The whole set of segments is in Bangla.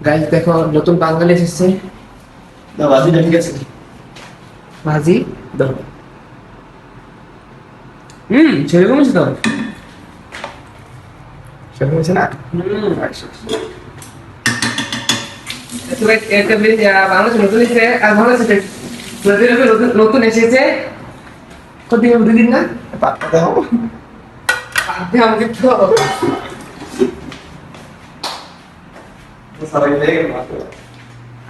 গাইস দেখো নতুন বাঙালি এসেছে। দাও ভাজিটা ঠিক আছে। ভাজি দাও। সেরকম আছে তো। সেরকম হয়েছে না? তো গাইস এটা বাংলাদেশ নতুন এসেছে আর বাংলাদেশ নতুন নতুন এসেছে। কতদিন হবে? 2 দিন না? পাত্তা দাও। আধে আমাকে তো সারাই লেগে গেল।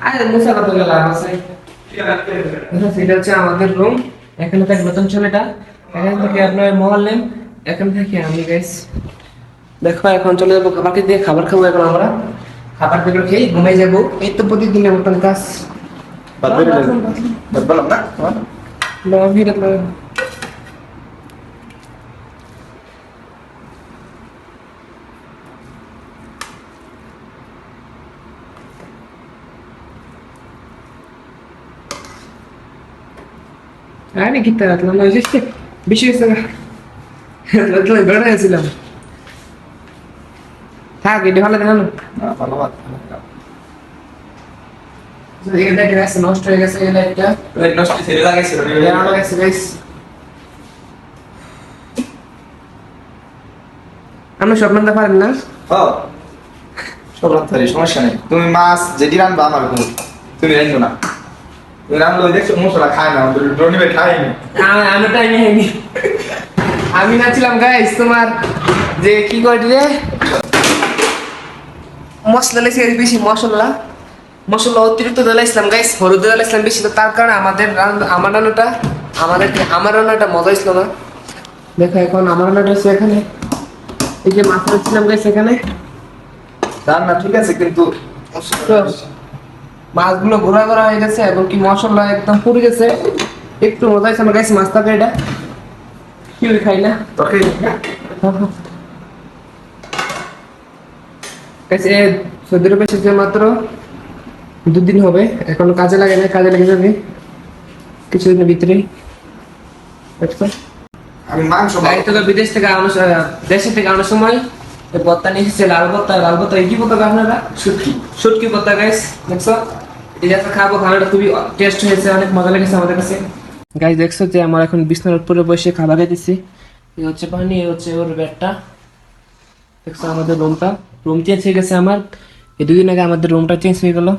আরে মুসা কত গেল আছে। সেটা হচ্ছে আমাদের রুম। এখানে থাকে নতুন ছেলেটা, এখান থেকে আপনার মোবাইল নেন, এখান থেকে আমি গাইস দেখো এখন চলে যাবো খাবার খেতে। খাবার খাবো এখন আমরা, খাবার দাবার খেয়ে ঘুমিয়ে যাবো। এই তো প্রতিদিনের মতন কাজ। বাদ বললাম না? আরে কি তার না হয়েছে বেশি হয়েছে না। বেড়া হয়েছিলাম। থাক এটা ভালো দেখানো। ভালো বাদ। এটা গ্যাস নষ্ট হয়ে গেছে এই লাইটটা। ওই নষ্ট ছেড়ে লাগাইছিল রে। এটা আমার কাছে গাইস আমরা সব রান্না পারেন না। হ্যাঁ। সব রান্নার সমস্যা নেই। তুমি মাছ যেটি রান্না আমার কোনো তুমি রান্না না। তুমি রান্না ওই দেখছো মশলা খায় না, ডনি ভাই খায়নি। আমি টাইমে হয়নি। আমি না ছিলাম গাইস তোমার যে কি করে রে মশলা লেগে বেশি মশলা মশলা অতিরিক্ত দিলাইছিলাম গাইস, হলুদ দিলাইছিলাম বেশি, তো তার কারণে আমার রান্নাটা মজা ছিল না। দেখো এখন আমার রান্নাটা হচ্ছে এখানে, এই যে মাছ রাখছিলাম গাইস এখানে। রান্না ঠিক আছে কিন্তু তো মাছগুলো ঘোরা ঘোরা হয়ে গেছে এবং কি মশলা একদম পুড়ে গেছে। একটু মজা হয়েছে আমার গাইস মাছ থাকে এটা কি খাই না তোকে গাইস এ সৌদি আরবে এসেছে মাত্র 2 দিন হবে, এখন কাজে লাগে না, কাজে লেগে যাবে কিছুদিনের ভিতরেই। দেখছো আমি মাংস গাড়ি থেকে বিদেশ থেকে দেশে থেকে আনার সময় এই ভর্তা নিয়ে এসেছে, লাল ভর্তা এই কি ভর্তা আপনারা শুটকি ভর্তা গাইস। দেখছো এই যে খাবো, খাবারটা খুবই টেস্ট হয়েছে, অনেক মজা লেগেছে আমাদের কাছে গাইস। দেখছো যে আমার এখন বিছানার উপরে বসে খাবার খাইতেছি। এই হচ্ছে পানি, এই হচ্ছে ওর বেডটা। দেখছো আমাদের রুম চেঞ্জ হয়ে গেছে আমার, এই 2 দিন আগে আমাদের রুমটা চেঞ্জ হয়ে গেল।